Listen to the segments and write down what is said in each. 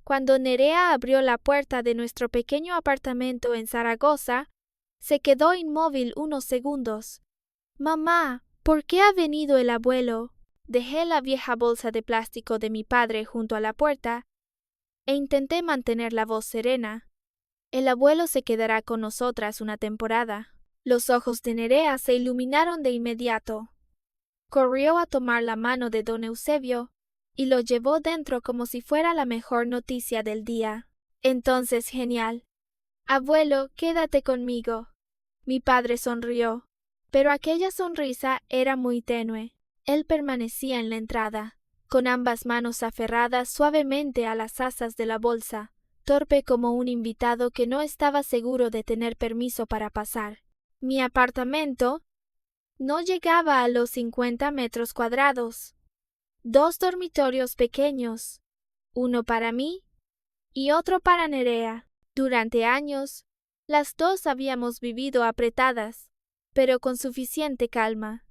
Cuando Nerea abrió la puerta de nuestro pequeño apartamento en Zaragoza, se quedó inmóvil unos segundos. «Mamá, ¿por qué ha venido el abuelo?» Dejé la vieja bolsa de plástico de mi padre junto a la puerta e intenté mantener la voz serena. «El abuelo se quedará con nosotras una temporada». Los ojos de Nerea se iluminaron de inmediato. Corrió a tomar la mano de don Eusebio y lo llevó dentro como si fuera la mejor noticia del día. «Entonces, genial. Abuelo, quédate conmigo». Mi padre sonrió, pero aquella sonrisa era muy tenue. Él permanecía en la entrada, con ambas manos aferradas suavemente a las asas de la bolsa, torpe como un invitado que no estaba seguro de tener permiso para pasar. Mi apartamento no llegaba a los 50 metros cuadrados. 2 dormitorios pequeños, uno para mí y otro para Nerea. Durante años, las dos habíamos vivido apretadas, pero con suficiente calma.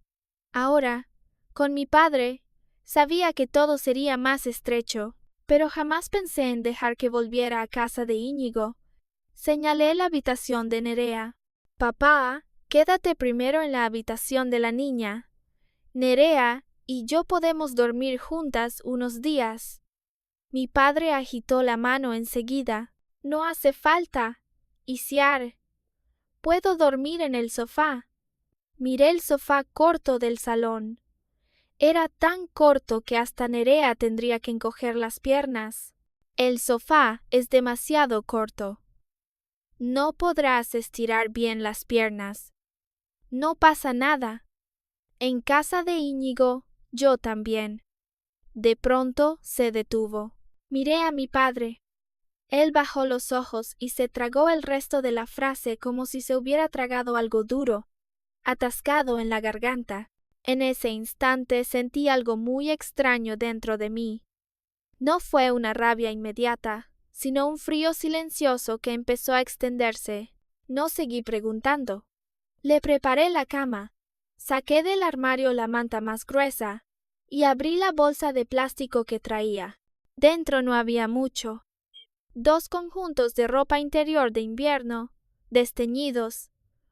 Ahora, con mi padre, sabía que todo sería más estrecho, pero jamás pensé en dejar que volviera a casa de Íñigo. Señalé la habitación de Nerea. «Papá, quédate primero en la habitación de la niña. Nerea y yo podemos dormir juntas unos días». Mi padre agitó la mano enseguida. «No hace falta, Isiar. Puedo dormir en el sofá». Miré el sofá corto del salón. Era tan corto que hasta Nerea tendría que encoger las piernas. «El sofá es demasiado corto. No podrás estirar bien las piernas». «No pasa nada. En casa de Íñigo, yo también». De pronto se detuvo. Miré a mi padre. Él bajó los ojos y se tragó el resto de la frase como si se hubiera tragado algo duro, atascado en la garganta. En ese instante sentí algo muy extraño dentro de mí. No fue una rabia inmediata, sino un frío silencioso que empezó a extenderse. No seguí preguntando. Le preparé la cama. Saqué del armario la manta más gruesa y abrí la bolsa de plástico que traía. Dentro no había mucho. 2 conjuntos de ropa interior de invierno, desteñidos,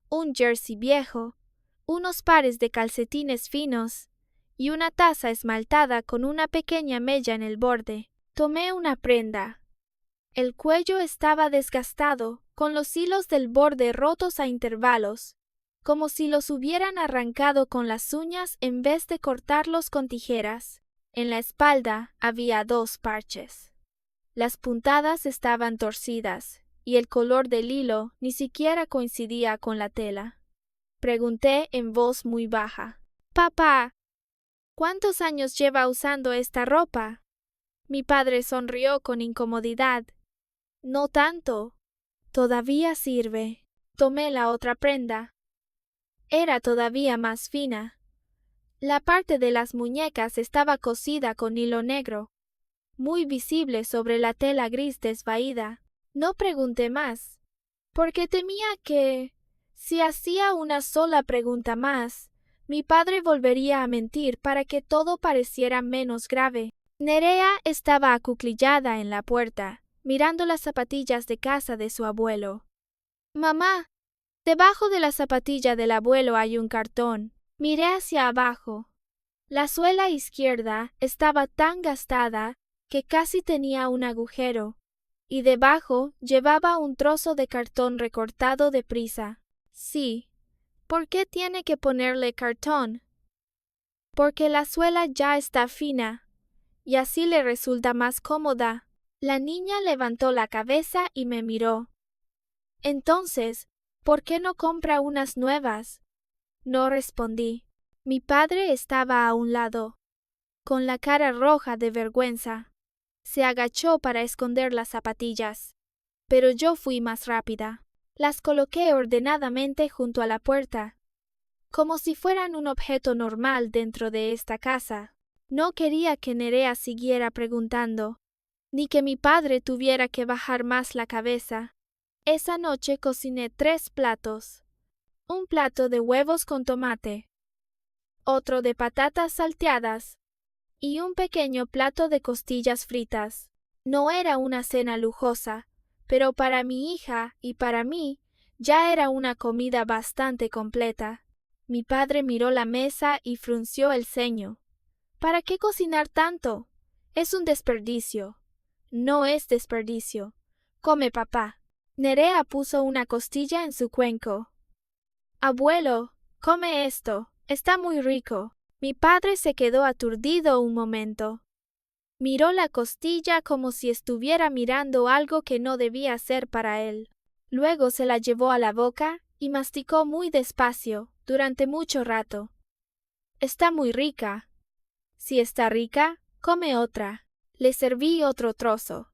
un jersey viejo, unos pares de calcetines finos y una taza esmaltada con una pequeña mella en el borde. Tomé una prenda. El cuello estaba desgastado, con los hilos del borde rotos a intervalos, como si los hubieran arrancado con las uñas en vez de cortarlos con tijeras. En la espalda había 2 parches. Las puntadas estaban torcidas, y el color del hilo ni siquiera coincidía con la tela. Pregunté en voz muy baja. «Papá, ¿cuántos años lleva usando esta ropa?» Mi padre sonrió con incomodidad. «No tanto. Todavía sirve». Tomé la otra prenda. Era todavía más fina. La parte de las muñecas estaba cosida con hilo negro, muy visible sobre la tela gris desvaída. No pregunté más, porque temía que, si hacía una sola pregunta más, mi padre volvería a mentir para que todo pareciera menos grave. Nerea estaba acuclillada en la puerta, mirando las zapatillas de casa de su abuelo. «Mamá, debajo de la zapatilla del abuelo hay un cartón». Miré hacia abajo. La suela izquierda estaba tan gastada que casi tenía un agujero, y debajo llevaba un trozo de cartón recortado deprisa. «Sí. ¿Por qué tiene que ponerle cartón?» «Porque la suela ya está fina, y así le resulta más cómoda». La niña levantó la cabeza y me miró. «Entonces, ¿por qué no compra unas nuevas?» No respondí. Mi padre estaba a un lado, con la cara roja de vergüenza. Se agachó para esconder las zapatillas, pero yo fui más rápida. Las coloqué ordenadamente junto a la puerta, como si fueran un objeto normal dentro de esta casa. No quería que Nerea siguiera preguntando, ni que mi padre tuviera que bajar más la cabeza. Esa noche cociné 3 platos. Un plato de huevos con tomate, otro de patatas salteadas y un pequeño plato de costillas fritas. No era una cena lujosa, pero para mi hija y para mí ya era una comida bastante completa. Mi padre miró la mesa y frunció el ceño. ¿Para qué cocinar tanto? Es un desperdicio. No es desperdicio. Come, papá. Nerea puso una costilla en su cuenco. Abuelo, come esto. Está muy rico. Mi padre se quedó aturdido un momento. Miró la costilla como si estuviera mirando algo que no debía ser para él. Luego se la llevó a la boca y masticó muy despacio, durante mucho rato. Está muy rica. Si está rica, come otra. Le serví otro trozo.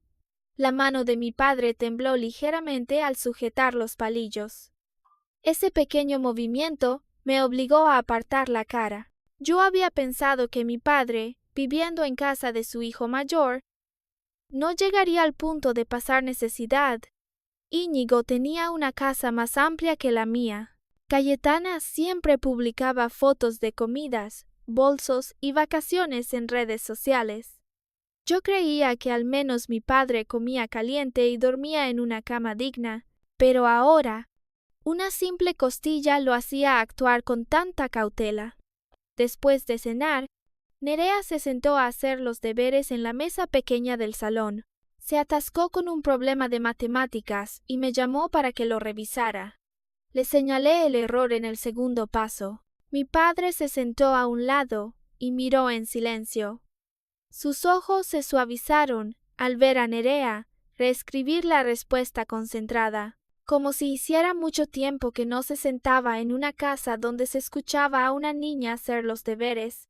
La mano de mi padre tembló ligeramente al sujetar los palillos. Ese pequeño movimiento me obligó a apartar la cara. Yo había pensado que mi padre, viviendo en casa de su hijo mayor, no llegaría al punto de pasar necesidad. Íñigo tenía una casa más amplia que la mía. Cayetana siempre publicaba fotos de comidas, bolsos y vacaciones en redes sociales. Yo creía que al menos mi padre comía caliente y dormía en una cama digna, pero ahora una simple costilla lo hacía actuar con tanta cautela. Después de cenar, Nerea se sentó a hacer los deberes en la mesa pequeña del salón. Se atascó con un problema de matemáticas y me llamó para que lo revisara. Le señalé el error en el segundo paso. Mi padre se sentó a un lado y miró en silencio. Sus ojos se suavizaron al ver a Nerea reescribir la respuesta concentrada, como si hiciera mucho tiempo que no se sentaba en una casa donde se escuchaba a una niña hacer los deberes.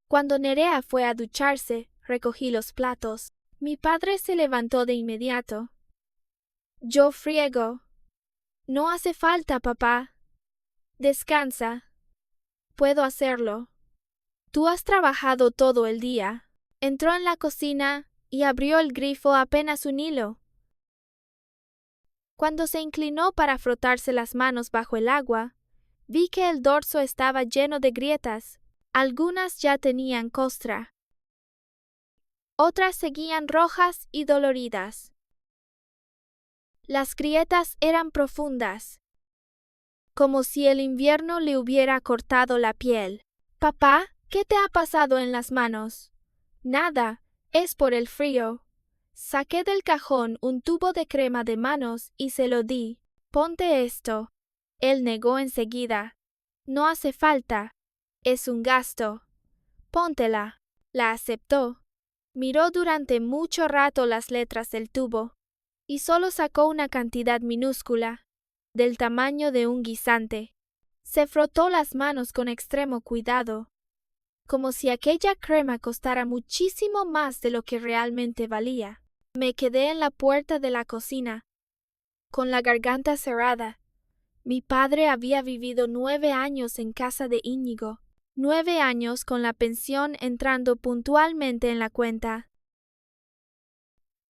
Cuando Nerea fue a ducharse, recogí los platos. Mi padre se levantó de inmediato. Yo friego. No hace falta, papá. Descansa. Puedo hacerlo. Tú has trabajado todo el día. Entró en la cocina y abrió el grifo apenas un hilo. Cuando se inclinó para frotarse las manos bajo el agua, vi que el dorso estaba lleno de grietas. Algunas ya tenían costra. Otras seguían rojas y doloridas. Las grietas eran profundas, como si el invierno le hubiera cortado la piel. Papá, ¿qué te ha pasado en las manos? Nada, es por el frío. Saqué del cajón un tubo de crema de manos y se lo di. Ponte esto. Él negó enseguida. No hace falta. Es un gasto. Póntela. La aceptó. Miró durante mucho rato las letras del tubo y solo sacó una cantidad minúscula, del tamaño de un guisante. Se frotó las manos con extremo cuidado, como si aquella crema costara muchísimo más de lo que realmente valía. Me quedé en la puerta de la cocina, con la garganta cerrada. Mi padre había vivido 9 años en casa de Íñigo, 9 años con la pensión entrando puntualmente en la cuenta.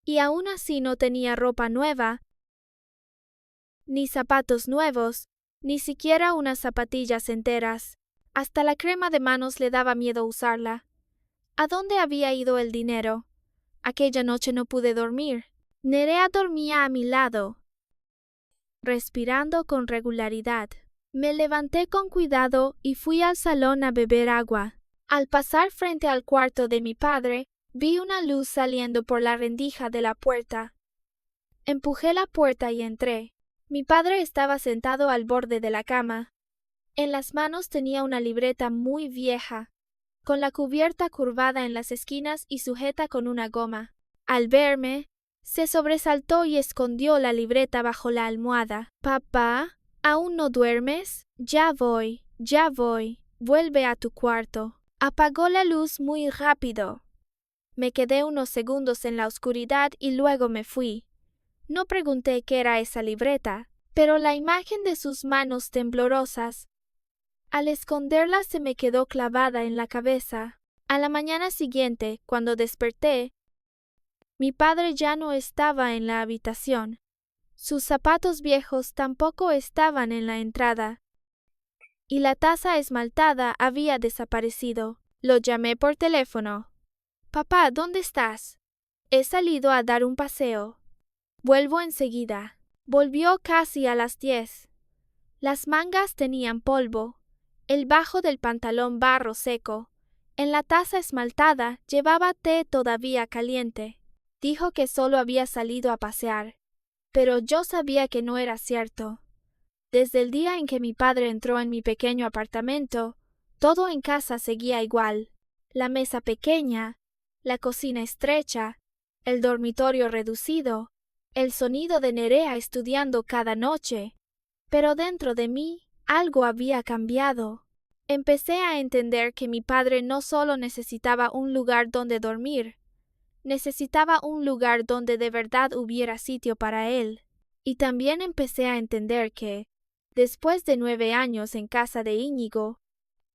Y aún así no tenía ropa nueva, ni zapatos nuevos, ni siquiera unas zapatillas enteras. Hasta la crema de manos le daba miedo usarla. ¿A dónde había ido el dinero? Aquella noche no pude dormir. Nerea dormía a mi lado, respirando con regularidad. Me levanté con cuidado y fui al salón a beber agua. Al pasar frente al cuarto de mi padre, vi una luz saliendo por la rendija de la puerta. Empujé la puerta y entré. Mi padre estaba sentado al borde de la cama. En las manos tenía una libreta muy vieja, con la cubierta curvada en las esquinas y sujeta con una goma. Al verme, se sobresaltó y escondió la libreta bajo la almohada. «Papá, ¿aún no duermes? Ya voy. Vuelve a tu cuarto». Apagó la luz muy rápido. Me quedé unos segundos en la oscuridad y luego me fui. No pregunté qué era esa libreta, pero la imagen de sus manos temblorosas, al esconderla, se me quedó clavada en la cabeza. A la mañana siguiente, cuando desperté, mi padre ya no estaba en la habitación. Sus zapatos viejos tampoco estaban en la entrada, y la taza esmaltada había desaparecido. Lo llamé por teléfono. «Papá, ¿dónde estás?» He salido a dar un paseo. Vuelvo enseguida. Volvió casi a las 10. Las mangas tenían polvo, el bajo del pantalón barro seco. En la taza esmaltada llevaba té todavía caliente. Dijo que solo había salido a pasear, pero yo sabía que no era cierto. Desde el día en que mi padre entró en mi pequeño apartamento, todo en casa seguía igual. La mesa pequeña, la cocina estrecha, el dormitorio reducido, el sonido de Nerea estudiando cada noche. Pero dentro de mí algo había cambiado. Empecé a entender que mi padre no solo necesitaba un lugar donde dormir, necesitaba un lugar donde de verdad hubiera sitio para él. Y también empecé a entender que, después de 9 años en casa de Íñigo,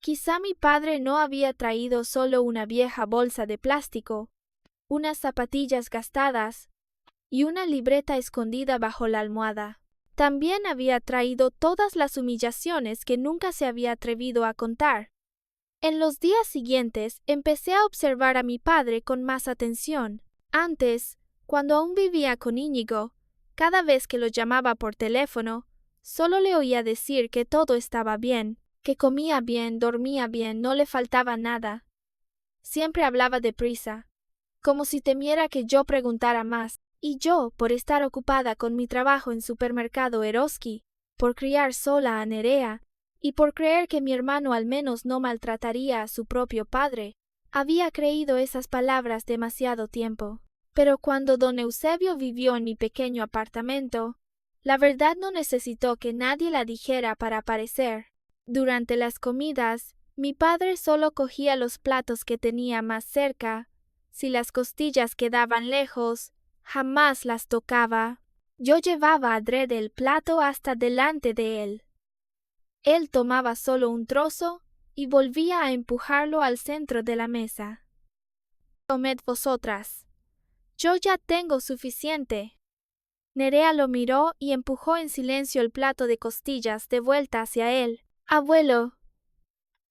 quizá mi padre no había traído solo una vieja bolsa de plástico, unas zapatillas gastadas y una libreta escondida bajo la almohada. También había traído todas las humillaciones que nunca se había atrevido a contar. En los días siguientes empecé a observar a mi padre con más atención. Antes, cuando aún vivía con Íñigo, cada vez que lo llamaba por teléfono, solo le oía decir que todo estaba bien, que comía bien, dormía bien, no le faltaba nada. Siempre hablaba deprisa, como si temiera que yo preguntara más. Y yo, por estar ocupada con mi trabajo en supermercado Eroski, por criar sola a Nerea, y por creer que mi hermano al menos no maltrataría a su propio padre, había creído esas palabras demasiado tiempo. Pero cuando don Eusebio vivió en mi pequeño apartamento, la verdad no necesitó que nadie la dijera para aparecer. Durante las comidas, mi padre solo cogía los platos que tenía más cerca. Si las costillas quedaban lejos, jamás las tocaba. Yo llevaba adrede el plato hasta delante de él. Él tomaba solo un trozo y volvía a empujarlo al centro de la mesa. Comed vosotras. Yo ya tengo suficiente. Nerea lo miró y empujó en silencio el plato de costillas de vuelta hacia él. Abuelo,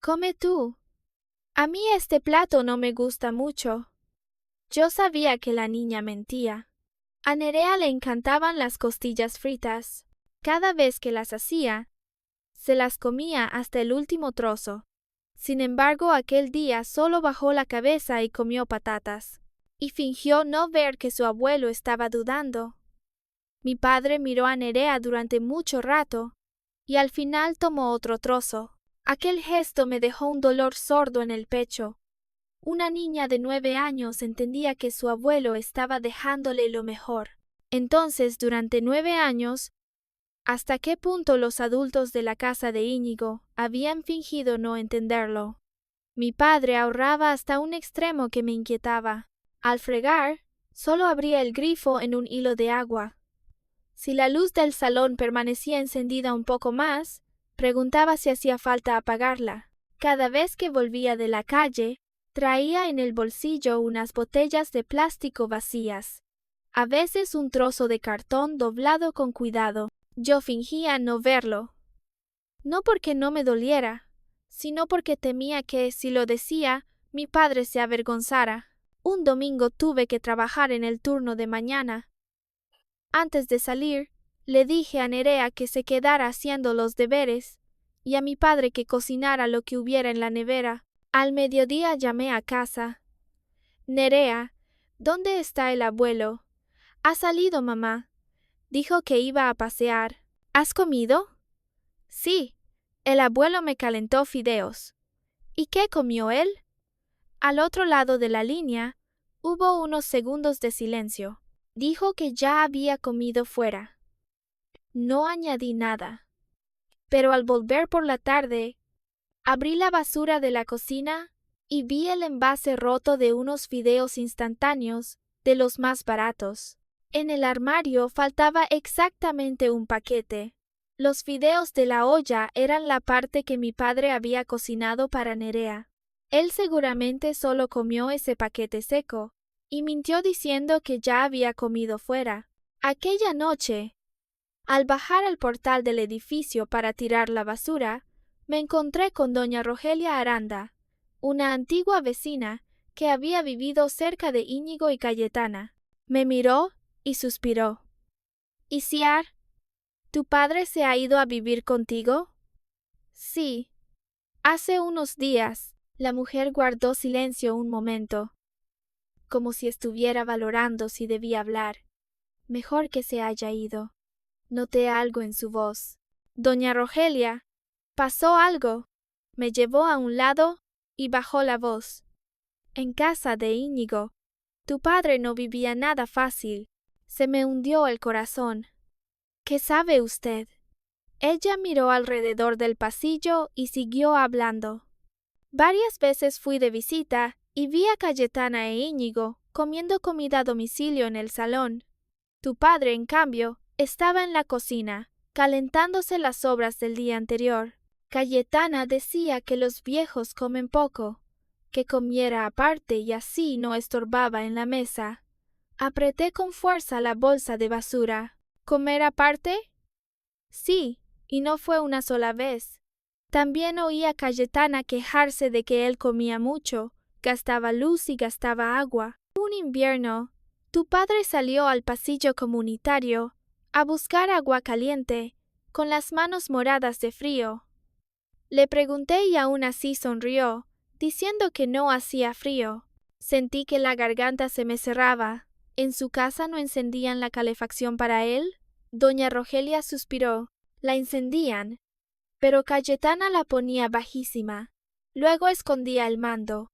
come tú. A mí este plato no me gusta mucho. Yo sabía que la niña mentía. A Nerea le encantaban las costillas fritas. Cada vez que las hacía, se las comía hasta el último trozo. Sin embargo, aquel día solo bajó la cabeza y comió patatas, y fingió no ver que su abuelo estaba dudando. Mi padre miró a Nerea durante mucho rato, y al final tomó otro trozo. Aquel gesto me dejó un dolor sordo en el pecho. Una niña de 9 años entendía que su abuelo estaba dejándole lo mejor. Entonces, durante 9 años, ¿hasta qué punto los adultos de la casa de Íñigo habían fingido no entenderlo? Mi padre ahorraba hasta un extremo que me inquietaba. Al fregar, solo abría el grifo en un hilo de agua. Si la luz del salón permanecía encendida un poco más, preguntaba si hacía falta apagarla. Cada vez que volvía de la calle, traía en el bolsillo unas botellas de plástico vacías, a veces un trozo de cartón doblado con cuidado. Yo fingía no verlo, no porque no me doliera, sino porque temía que, si lo decía, mi padre se avergonzara. Un domingo tuve que trabajar en el turno de mañana. Antes de salir, le dije a Nerea que se quedara haciendo los deberes y a mi padre que cocinara lo que hubiera en la nevera. Al mediodía llamé a casa. Nerea, ¿dónde está el abuelo? Ha salido, mamá. Dijo que iba a pasear. ¿Has comido? Sí, el abuelo me calentó fideos. ¿Y qué comió él? Al otro lado de la línea hubo unos segundos de silencio. Dijo que ya había comido fuera. No añadí nada. Pero al volver por la tarde, abrí la basura de la cocina y vi el envase roto de unos fideos instantáneos, de los más baratos. En el armario faltaba exactamente un paquete. Los fideos de la olla eran la parte que mi padre había cocinado para Nerea. Él seguramente solo comió ese paquete seco, y mintió diciendo que ya había comido fuera. Aquella noche, al bajar al portal del edificio para tirar la basura, me encontré con doña Rogelia Aranda, una antigua vecina que había vivido cerca de Íñigo y Cayetana. Me miró y suspiró. Isiar, ¿tu padre se ha ido a vivir contigo? Sí. Hace unos días. La mujer guardó silencio un momento, como si estuviera valorando si debía hablar. Mejor que se haya ido. Noté algo en su voz. Doña Rogelia, pasó algo. Me llevó a un lado y bajó la voz. En casa de Íñigo, tu padre no vivía nada fácil. Se me hundió el corazón. ¿Qué sabe usted? Ella miró alrededor del pasillo y siguió hablando. Varias veces fui de visita y vi a Cayetana e Íñigo comiendo comida a domicilio en el salón. Tu padre, en cambio, estaba en la cocina, calentándose las sobras del día anterior. Cayetana decía que los viejos comen poco, que comiera aparte y así no estorbaba en la mesa. Apreté con fuerza la bolsa de basura. ¿Comer aparte? Sí, y no fue una sola vez. También oí a Cayetana quejarse de que él comía mucho, gastaba luz y gastaba agua. Un invierno, tu padre salió al pasillo comunitario a buscar agua caliente, con las manos moradas de frío. Le pregunté y aún así sonrió, diciendo que no hacía frío. Sentí que la garganta se me cerraba. ¿En su casa no encendían la calefacción para él? Doña Rogelia suspiró. La encendían, pero Cayetana la ponía bajísima. Luego escondía el mando.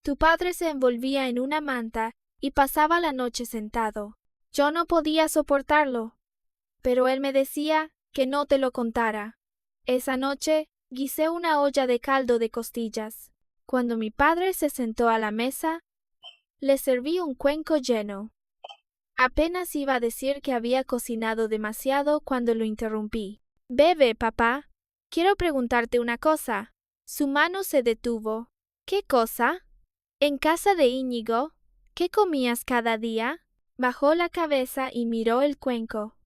Tu padre se envolvía en una manta y pasaba la noche sentado. Yo no podía soportarlo, pero él me decía que no te lo contara. Esa noche guisé una olla de caldo de costillas. Cuando mi padre se sentó a la mesa, le serví un cuenco lleno. Apenas iba a decir que había cocinado demasiado cuando lo interrumpí. Bebe, papá. Quiero preguntarte una cosa. Su mano se detuvo. ¿Qué cosa? En casa de Íñigo, ¿qué comías cada día? Bajó la cabeza y miró el cuenco.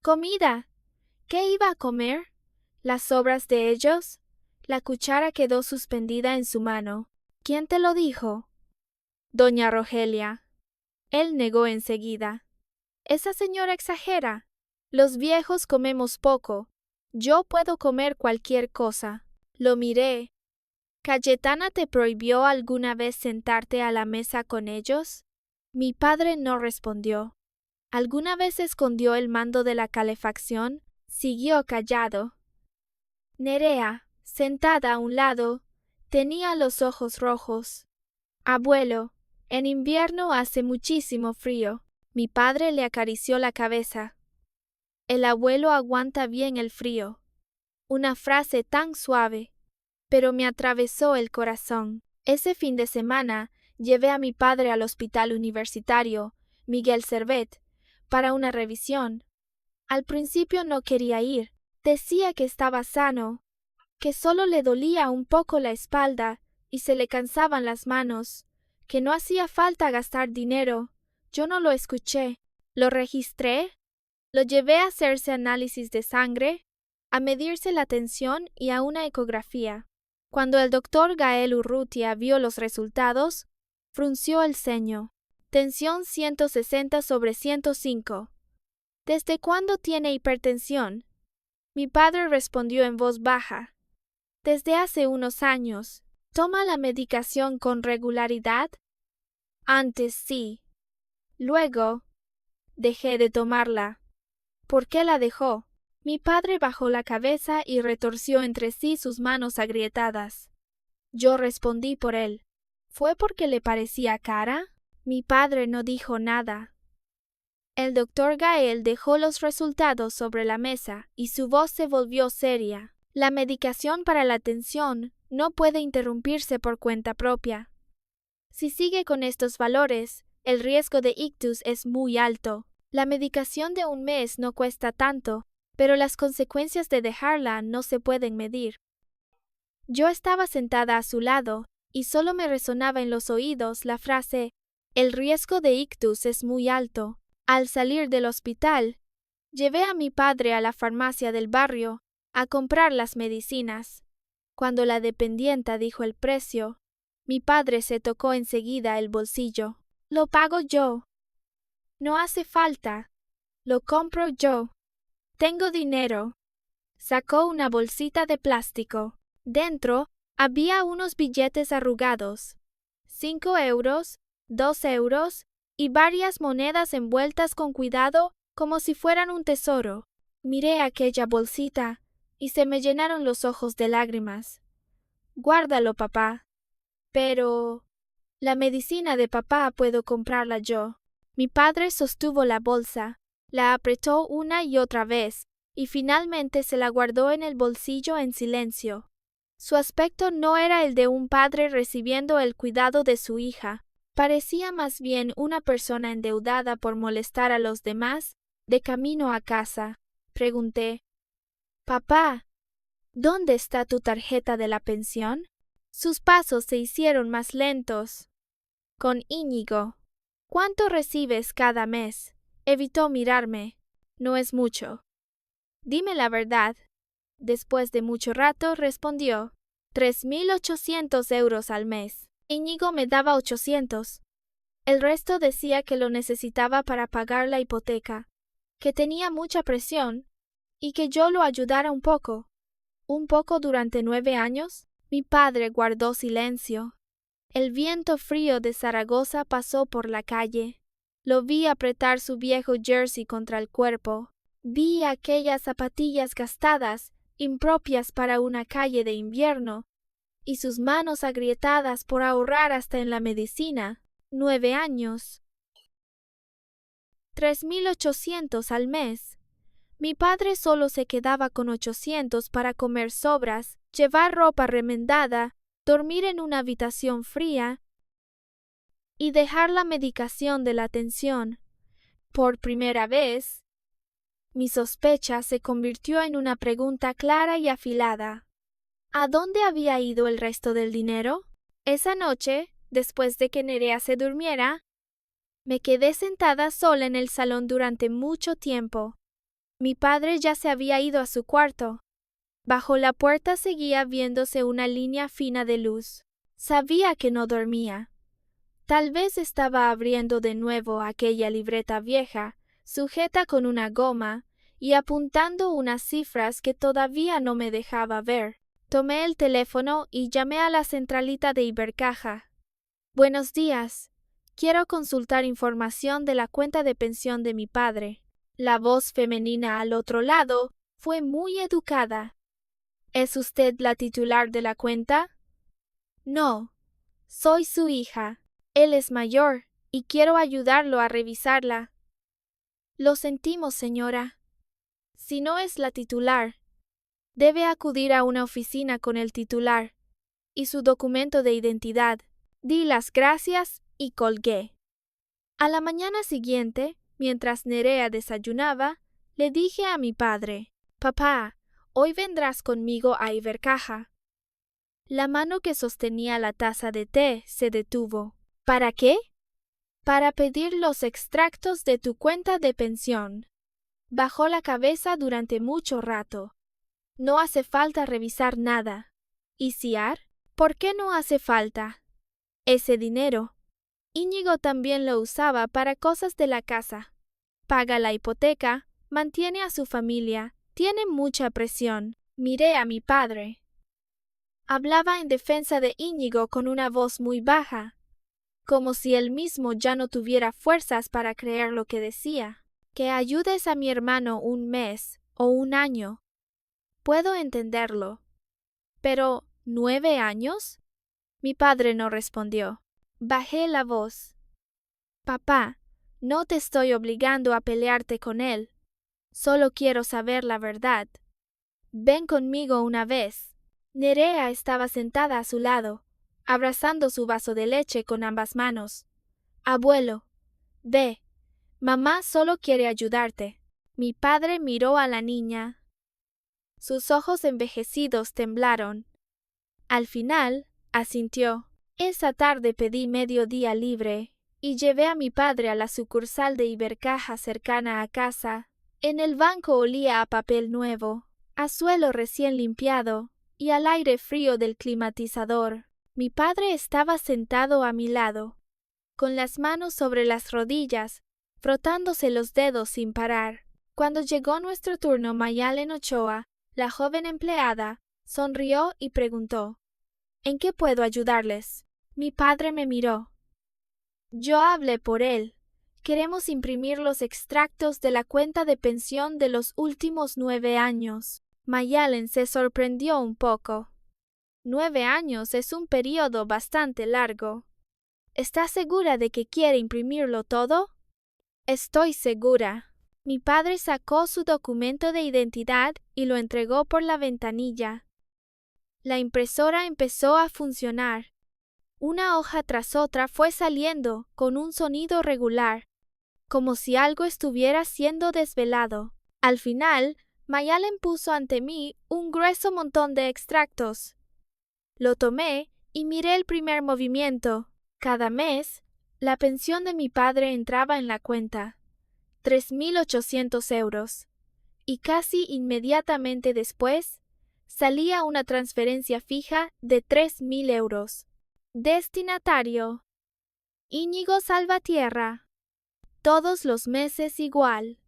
Comida. ¿Qué iba a comer? ¿Las sobras de ellos? La cuchara quedó suspendida en su mano. ¿Quién te lo dijo? Doña Rogelia. Él negó enseguida. Esa señora exagera. Los viejos comemos poco. Yo puedo comer cualquier cosa. Lo miré. ¿Cayetana te prohibió alguna vez sentarte a la mesa con ellos? Mi padre no respondió. ¿Alguna vez escondió el mando de la calefacción? Siguió callado. Nerea, sentada a un lado, tenía los ojos rojos. Abuelo, en invierno hace muchísimo frío. Mi padre le acarició la cabeza. El abuelo aguanta bien el frío. Una frase tan suave, pero me atravesó el corazón. Ese fin de semana llevé a mi padre al hospital universitario, Miguel Servet, para una revisión. Al principio no quería ir. Decía que estaba sano, que solo le dolía un poco la espalda y se le cansaban las manos, que no hacía falta gastar dinero. Yo no lo escuché. Lo registré, lo llevé a hacerse análisis de sangre, a medirse la tensión y a una ecografía. Cuando el doctor Gael Urrutia vio los resultados, frunció el ceño. Tensión 160/105. ¿Desde cuándo tiene hipertensión? Mi padre respondió en voz baja. Desde hace unos años. ¿Toma la medicación con regularidad? Antes sí. Luego, dejé de tomarla. ¿Por qué la dejó? Mi padre bajó la cabeza y retorció entre sí sus manos agrietadas. Yo respondí por él. ¿Fue porque le parecía cara? Mi padre no dijo nada. El doctor Gael dejó los resultados sobre la mesa y su voz se volvió seria. La medicación para la tensión no puede interrumpirse por cuenta propia. Si sigue con estos valores, el riesgo de ictus es muy alto. La medicación de un mes no cuesta tanto, pero las consecuencias de dejarla no se pueden medir. Yo estaba sentada a su lado, y solo me resonaba en los oídos la frase, el riesgo de ictus es muy alto. Al salir del hospital, llevé a mi padre a la farmacia del barrio a comprar las medicinas. Cuando la dependienta dijo el precio, mi padre se tocó enseguida el bolsillo. Lo pago yo. No hace falta. Lo compro yo. Tengo dinero. Sacó una bolsita de plástico. Dentro había unos billetes arrugados. 5 euros, 2 euros y varias monedas envueltas con cuidado como si fueran un tesoro. Miré aquella bolsita y se me llenaron los ojos de lágrimas. Guárdalo, papá. Pero la medicina de papá puedo comprarla yo. Mi padre sostuvo la bolsa, la apretó una y otra vez, y finalmente se la guardó en el bolsillo en silencio. Su aspecto no era el de un padre recibiendo el cuidado de su hija. Parecía más bien una persona endeudada por molestar a los demás, de camino a casa. Pregunté: «Papá, ¿dónde está tu tarjeta de la pensión?». Sus pasos se hicieron más lentos. «Con Íñigo». «¿Cuánto recibes cada mes?». Evitó mirarme. «No es mucho». «Dime la verdad». Después de mucho rato respondió: 3.800 euros al mes. Íñigo me daba 800. El resto decía que lo necesitaba para pagar la hipoteca, que tenía mucha presión y que yo lo ayudara un poco. ¿Un poco durante 9 años? Mi padre guardó silencio. El viento frío de Zaragoza pasó por la calle. Lo vi apretar su viejo jersey contra el cuerpo. Vi aquellas zapatillas gastadas, impropias para una calle de invierno, y sus manos agrietadas por ahorrar hasta en la medicina. 9 años. 3.800 al mes. Mi padre solo se quedaba con 800 para comer sobras, llevar ropa remendada, dormir en una habitación fría y dejar la medicación de la tensión. Por primera vez, mi sospecha se convirtió en una pregunta clara y afilada. ¿A dónde había ido el resto del dinero? Esa noche, después de que Nerea se durmiera, me quedé sentada sola en el salón durante mucho tiempo. Mi padre ya se había ido a su cuarto. Bajo la puerta seguía viéndose una línea fina de luz. Sabía que no dormía. Tal vez estaba abriendo de nuevo aquella libreta vieja, sujeta con una goma, y apuntando unas cifras que todavía no me dejaba ver. Tomé el teléfono y llamé a la centralita de Ibercaja. «Buenos días. Quiero consultar información de la cuenta de pensión de mi padre». La voz femenina al otro lado fue muy educada. «¿Es usted la titular de la cuenta?». «No, soy su hija. Él es mayor y quiero ayudarlo a revisarla». «Lo sentimos, señora. Si no es la titular, debe acudir a una oficina con el titular y su documento de identidad». Di las gracias y colgué. A la mañana siguiente, mientras Nerea desayunaba, le dije a mi padre: «Papá, hoy vendrás conmigo a Ibercaja». La mano que sostenía la taza de té se detuvo. «¿Para qué?». «Para pedir los extractos de tu cuenta de pensión». Bajó la cabeza durante mucho rato. «No hace falta revisar nada». «¿Y Ciar? ¿Por qué no hace falta?» «Ese dinero. Íñigo también lo usaba para cosas de la casa. Paga la hipoteca, mantiene a su familia, tiene mucha presión». Miré a mi padre. Hablaba en defensa de Íñigo con una voz muy baja, como si él mismo ya no tuviera fuerzas para creer lo que decía. «Que ayudes a mi hermano un mes o un año. Puedo entenderlo. Pero, ¿9 años? Mi padre no respondió. Bajé la voz. «Papá, no te estoy obligando a pelearte con él. Solo quiero saber la verdad. Ven conmigo una vez». Nerea estaba sentada a su lado, abrazando su vaso de leche con ambas manos. «Abuelo, ve. Mamá solo quiere ayudarte». Mi padre miró a la niña. Sus ojos envejecidos temblaron. Al final, asintió. Esa tarde pedí medio día libre y llevé a mi padre a la sucursal de Ibercaja cercana a casa. En el banco olía a papel nuevo, a suelo recién limpiado y al aire frío del climatizador. Mi padre estaba sentado a mi lado, con las manos sobre las rodillas, frotándose los dedos sin parar. Cuando llegó nuestro turno, Mayalen Ochoa, la joven empleada, sonrió y preguntó: ¿En qué puedo ayudarles? Mi padre me miró. Yo hablé por él. Queremos imprimir los extractos de la cuenta de pensión de los últimos 9 años. Mayalen se sorprendió un poco. 9 años es un período bastante largo. ¿Está segura de que quiere imprimirlo todo? Estoy segura. Mi padre sacó su documento de identidad y lo entregó por la ventanilla. La impresora empezó a funcionar. Una hoja tras otra fue saliendo con un sonido regular, como si algo estuviera siendo desvelado. Al final, Mayalen puso ante mí un grueso montón de extractos. Lo tomé y miré el primer movimiento. Cada mes, la pensión de mi padre entraba en la cuenta, 3.800 euros, y casi inmediatamente después salía una transferencia fija de 3.000 euros. Destinatario: Íñigo Salvatierra. Todos los meses igual.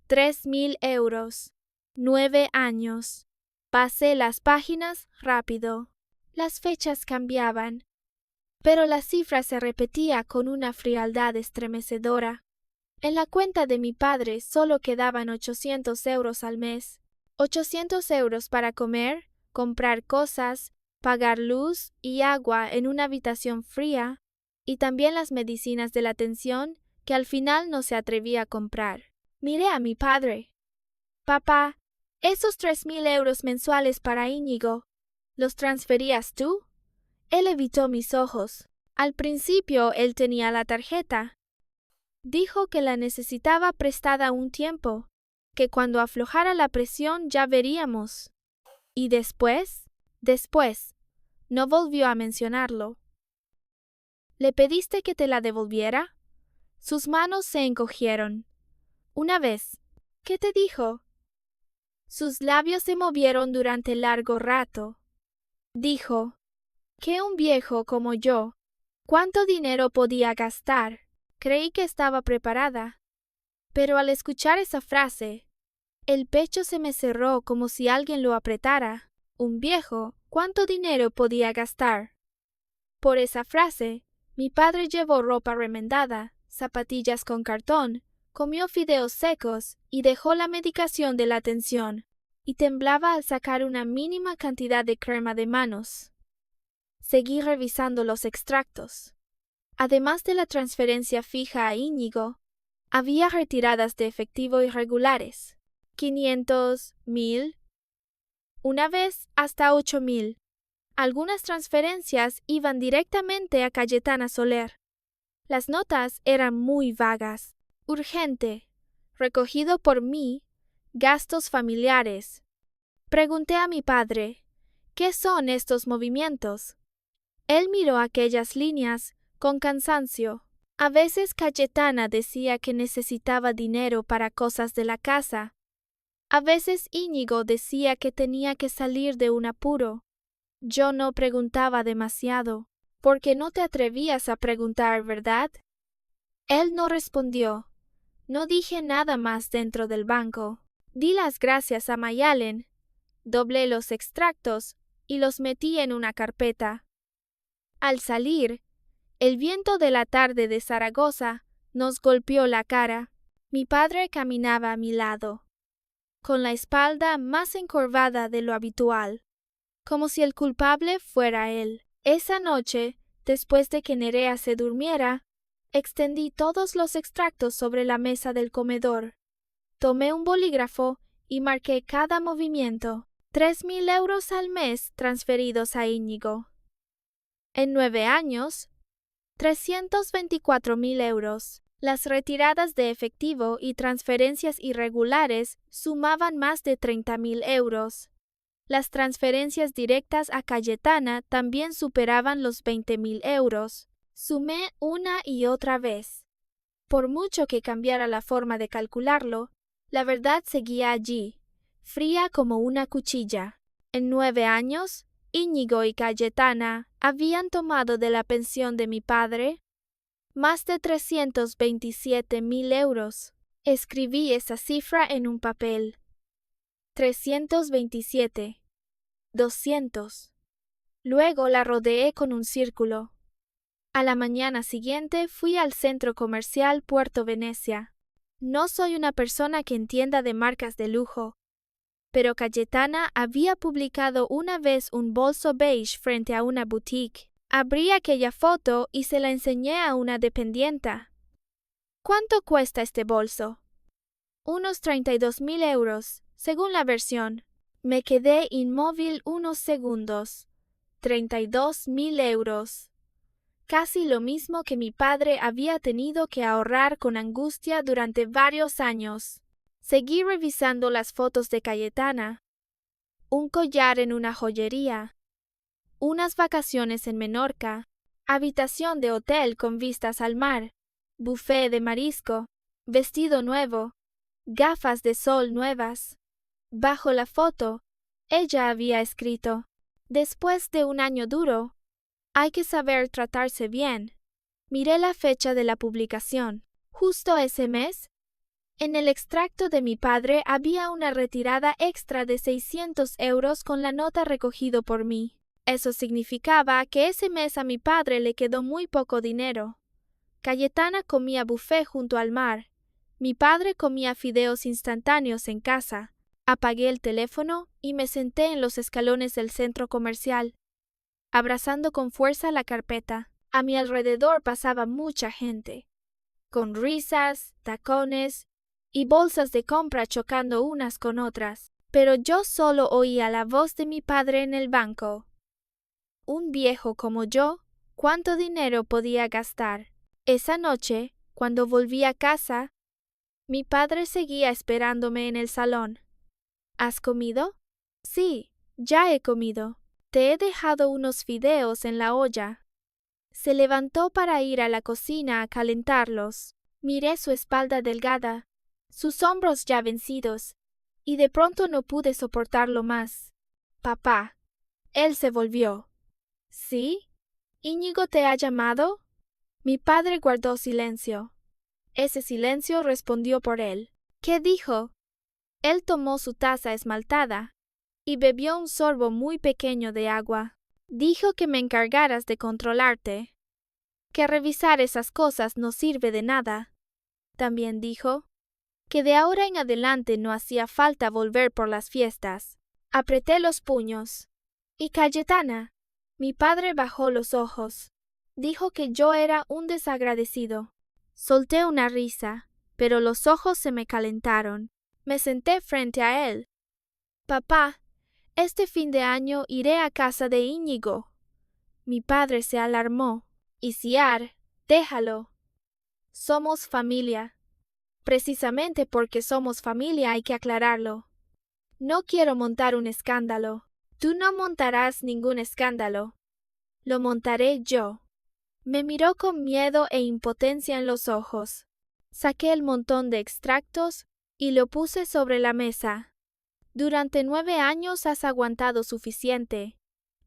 3.000 euros. 9 años. Pasé las páginas rápido. Las fechas cambiaban, pero la cifra se repetía con una frialdad estremecedora. En la cuenta de mi padre solo quedaban 800 euros al mes. 800 euros para comer, comprar cosas, pagar luz y agua en una habitación fría, y también las medicinas de la tensión que al final no se atrevía a comprar. Miré a mi padre. Papá, esos 3.000 euros mensuales para Íñigo, ¿los transferías tú? Él evitó mis ojos. Al principio él tenía la tarjeta. Dijo que la necesitaba prestada un tiempo, que cuando aflojara la presión ya veríamos. Y después, no volvió a mencionarlo. ¿Le pediste que te la devolviera? Sus manos se encogieron. Una vez. ¿Qué te dijo? Sus labios se movieron durante largo rato. Dijo que un viejo como yo, ¿cuánto dinero podía gastar? Creí que estaba preparada. Pero al escuchar esa frase, el pecho se me cerró como si alguien lo apretara. Un viejo, ¿cuánto dinero podía gastar? Por esa frase, mi padre llevó ropa remendada, zapatillas con cartón, comió fideos secos y dejó la medicación de la tensión, y temblaba al sacar una mínima cantidad de crema de manos. Seguí revisando los extractos. Además de la transferencia fija a Íñigo, había retiradas de efectivo irregulares, 500, 1.000, una vez hasta 8.000. Algunas transferencias iban directamente a Cayetana Soler. Las notas eran muy vagas. Urgente, recogido por mí, gastos familiares. Pregunté a mi padre, ¿qué son estos movimientos? Él miró aquellas líneas con cansancio. A veces Cayetana decía que necesitaba dinero para cosas de la casa. A veces Íñigo decía que tenía que salir de un apuro. Yo no preguntaba demasiado, porque no te atrevías a preguntar, ¿verdad? Él no respondió. No dije nada más dentro del banco. Di las gracias a Mayalen, doblé los extractos y los metí en una carpeta. Al salir, el viento de la tarde de Zaragoza nos golpeó la cara. Mi padre caminaba a mi lado, con la espalda más encorvada de lo habitual, como si el culpable fuera él. Esa noche, después de que Nerea se durmiera, extendí todos los extractos sobre la mesa del comedor. Tomé un bolígrafo y marqué cada movimiento. 3.000 euros al mes transferidos a Íñigo. En 9 años, 324.000 euros. Las retiradas de efectivo y transferencias irregulares sumaban más de 30.000 euros. Las transferencias directas a Cayetana también superaban los 20.000 euros. Sumé una y otra vez. Por mucho que cambiara la forma de calcularlo, la verdad seguía allí, fría como una cuchilla. En 9 años, Íñigo y Cayetana habían tomado de la pensión de mi padre Más de 327.000 euros. Escribí esa cifra en un papel. 327. 200. Luego la rodeé con un círculo. A la mañana siguiente fui al centro comercial Puerto Venecia. No soy una persona que entienda de marcas de lujo, pero Cayetana había publicado una vez un bolso beige frente a una boutique. Abrí aquella foto y se la enseñé a una dependienta. ¿Cuánto cuesta este bolso? Unos 32.000 euros, según la versión. Me quedé inmóvil unos segundos. 32.000 euros. Casi lo mismo que mi padre había tenido que ahorrar con angustia durante varios años. Seguí revisando las fotos de Cayetana. Un collar en una joyería. Unas vacaciones en Menorca. Habitación de hotel con vistas al mar. Buffet de marisco. Vestido nuevo. Gafas de sol nuevas. Bajo la foto, ella había escrito: después de un año duro, hay que saber tratarse bien. Miré la fecha de la publicación. Justo ese mes, en el extracto de mi padre había una retirada extra de 600 euros con la nota recogido por mí. Eso significaba que ese mes a mi padre le quedó muy poco dinero. Cayetana comía buffet junto al mar. Mi padre comía fideos instantáneos en casa. Apagué el teléfono y me senté en los escalones del centro comercial, abrazando con fuerza la carpeta. A mi alrededor pasaba mucha gente, con risas, tacones y bolsas de compra chocando unas con otras. Pero yo solo oía la voz de mi padre en el banco. Un viejo como yo, ¿cuánto dinero podía gastar? Esa noche, cuando volví a casa, mi padre seguía esperándome en el salón. ¿Has comido? Sí, ya he comido. Te he dejado unos fideos en la olla. Se levantó para ir a la cocina a calentarlos. Miré su espalda delgada, sus hombros ya vencidos, y de pronto no pude soportarlo más. Papá. Él se volvió. ¿Sí? ¿Íñigo te ha llamado? Mi padre guardó silencio. Ese silencio respondió por él. ¿Qué dijo? Él tomó su taza esmaltada y bebió un sorbo muy pequeño de agua. Dijo que me encargaras de controlarte, que revisar esas cosas no sirve de nada. También dijo que de ahora en adelante no hacía falta volver por las fiestas. Apreté los puños. ¿Y Cayetana? Mi padre bajó los ojos. Dijo que yo era un desagradecido. Solté una risa, pero los ojos se me calentaron. Me senté frente a él. Papá, este fin de año iré a casa de Íñigo. Mi padre se alarmó. Isiar, déjalo. Somos familia. Precisamente porque somos familia hay que aclararlo. No quiero montar un escándalo. Tú no montarás ningún escándalo. Lo montaré yo. Me miró con miedo e impotencia en los ojos. Saqué el montón de extractos y lo puse sobre la mesa. Durante 9 años has aguantado suficiente.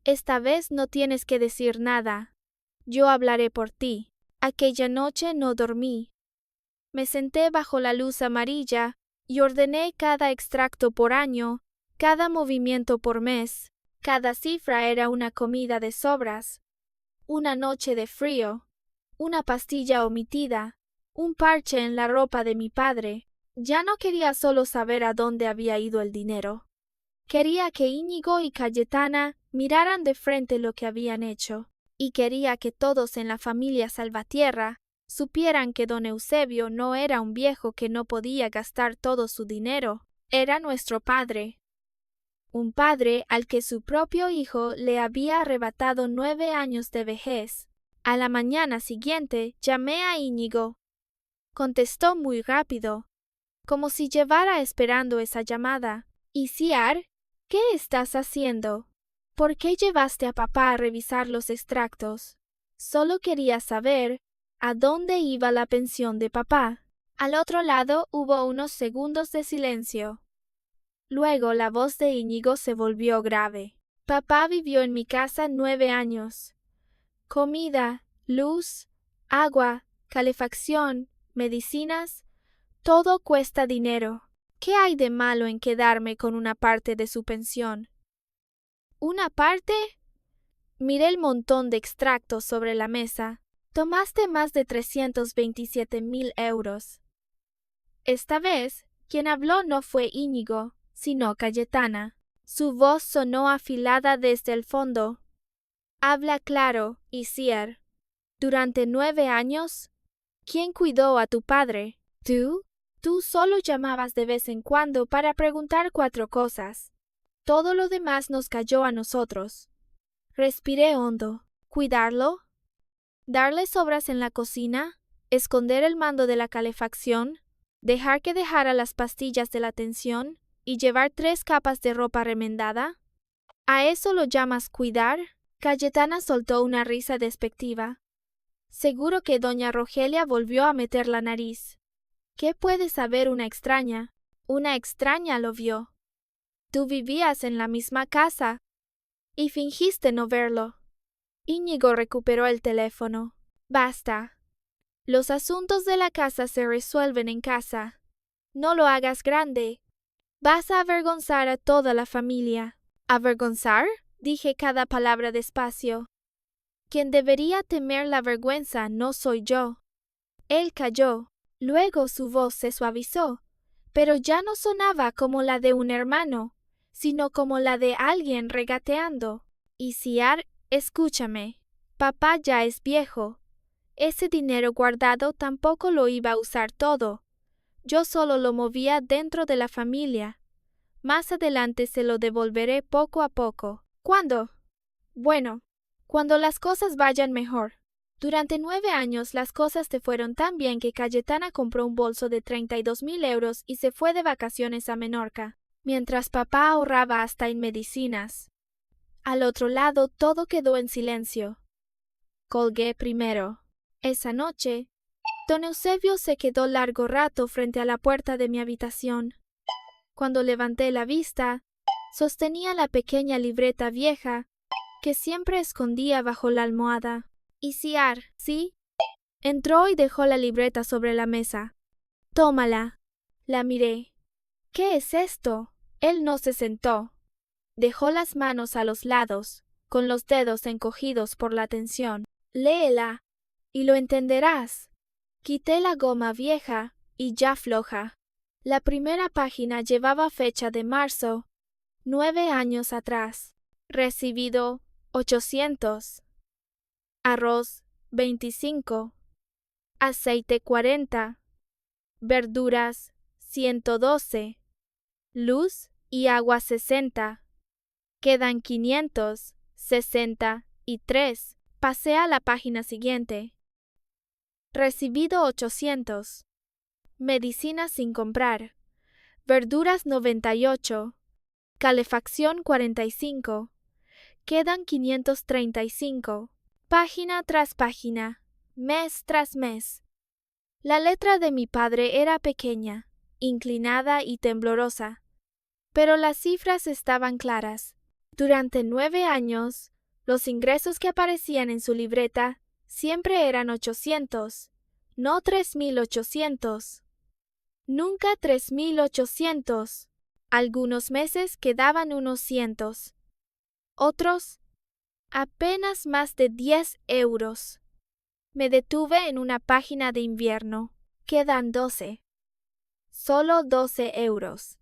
Esta vez no tienes que decir nada. Yo hablaré por ti. Aquella noche no dormí. Me senté bajo la luz amarilla y ordené cada extracto por año, cada movimiento por mes. Cada cifra era una comida de sobras, una noche de frío, una pastilla omitida, un parche en la ropa de mi padre. Ya no quería solo saber a dónde había ido el dinero. Quería que Íñigo y Cayetana miraran de frente lo que habían hecho, y quería que todos en la familia Salvatierra supieran que don Eusebio no era un viejo que no podía gastar todo su dinero, era nuestro padre. Un padre al que su propio hijo le había arrebatado 9 años de vejez. A la mañana siguiente llamé a Íñigo. Contestó muy rápido, como si llevara esperando esa llamada. Isiar, ¿qué estás haciendo? ¿Por qué llevaste a papá a revisar los extractos? Solo quería saber a dónde iba la pensión de papá. Al otro lado hubo unos segundos de silencio. Luego la voz de Íñigo se volvió grave. Papá vivió en mi casa 9 años. Comida, luz, agua, calefacción, medicinas, todo cuesta dinero. ¿Qué hay de malo en quedarme con una parte de su pensión? ¿Una parte? Miré el montón de extractos sobre la mesa. Tomaste más de 327,000 euros. Esta vez, quien habló no fue Íñigo, sino Cayetana. Su voz sonó afilada desde el fondo. Habla claro, Isier. Durante 9 años, ¿quién cuidó a tu padre? ¿Tú? Tú solo llamabas de vez en cuando para preguntar 4 cosas. Todo lo demás nos cayó a nosotros. Respiré hondo. ¿Cuidarlo? ¿Darle sobras en la cocina? ¿Esconder el mando de la calefacción? ¿Dejar que dejara las pastillas de la tensión? ¿Y llevar 3 capas de ropa remendada? ¿A eso lo llamas cuidar? Cayetana soltó una risa despectiva. Seguro que doña Rogelia volvió a meter la nariz. ¿Qué puede saber una extraña? Una extraña lo vio. Tú vivías en la misma casa y fingiste no verlo. Íñigo recuperó el teléfono. Basta. Los asuntos de la casa se resuelven en casa. No lo hagas grande. Vas a avergonzar a toda la familia. ¿Avergonzar? Dije cada palabra despacio. Quien debería temer la vergüenza no soy yo. Él calló. Luego su voz se suavizó, pero ya no sonaba como la de un hermano, sino como la de alguien regateando. Isiar, escúchame. Papá ya es viejo. Ese dinero guardado tampoco lo iba a usar todo. Yo solo lo movía dentro de la familia. Más adelante se lo devolveré poco a poco. ¿Cuándo? Bueno, cuando las cosas vayan mejor. Durante 9 años las cosas te fueron tan bien que Cayetana compró un bolso de 32,000 euros y se fue de vacaciones a Menorca, mientras papá ahorraba hasta en medicinas. Al otro lado todo quedó en silencio. Colgué primero. Esa noche, don Eusebio se quedó largo rato frente a la puerta de mi habitación. Cuando levanté la vista, sostenía la pequeña libreta vieja que siempre escondía bajo la almohada. Isiar, ¿sí? Entró y dejó la libreta sobre la mesa. Tómala. La miré. ¿Qué es esto? Él no se sentó. Dejó las manos a los lados, con los dedos encogidos por la tensión. Léela, y lo entenderás. Quité la goma vieja y ya floja. La primera página llevaba fecha de marzo, 9 años atrás. Recibido 800. Arroz 25. Aceite 40. Verduras 112. Luz y agua 60. Quedan 563. Pasé a la página siguiente. Recibido 800. Medicinas sin comprar. Verduras 98. Calefacción 45. Quedan 535. Página tras página, mes tras mes. La letra de mi padre era pequeña, inclinada y temblorosa, pero las cifras estaban claras. Durante 9 años, los ingresos que aparecían en su libreta siempre eran 800, no 3,800. Nunca 3,800. Algunos meses quedaban unos cientos. Otros, apenas más de 10 euros. Me detuve en una página de invierno. Quedan 12. Solo 12 euros.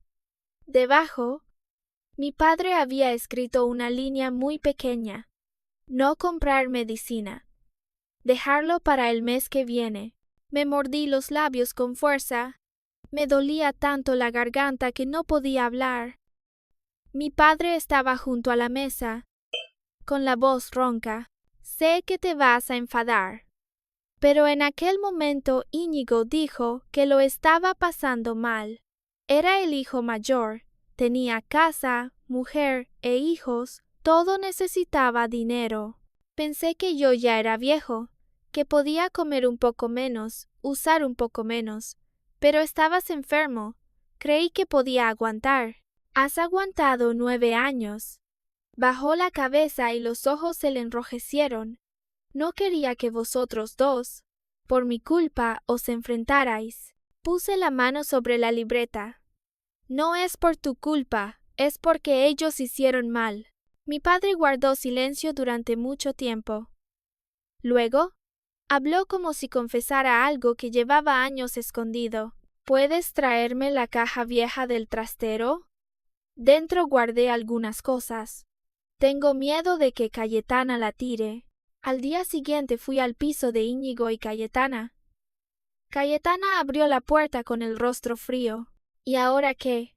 Debajo, mi padre había escrito una línea muy pequeña. No comprar medicina. Dejarlo para el mes que viene. Me mordí los labios con fuerza. Me dolía tanto la garganta que no podía hablar. Mi padre estaba junto a la mesa, con la voz ronca. Sé que te vas a enfadar. Pero en aquel momento Íñigo dijo que lo estaba pasando mal. Era el hijo mayor, tenía casa, mujer e hijos, todo necesitaba dinero. Pensé que yo ya era viejo, que podía comer un poco menos, usar un poco menos. Pero estabas enfermo. Creí que podía aguantar. Has aguantado 9 años. Bajó la cabeza y los ojos se le enrojecieron. No quería que vosotros dos Por mi culpa os enfrentarais. Puse la mano sobre la libreta. No es por tu culpa, es porque ellos hicieron mal. Mi padre guardó silencio durante mucho tiempo. Luego, habló como si confesara algo que llevaba años escondido. ¿Puedes traerme la caja vieja del trastero? Dentro guardé algunas cosas. Tengo miedo de que Cayetana la tire. Al día siguiente fui al piso de Íñigo y Cayetana. Cayetana abrió la puerta con el rostro frío. ¿Y ahora qué?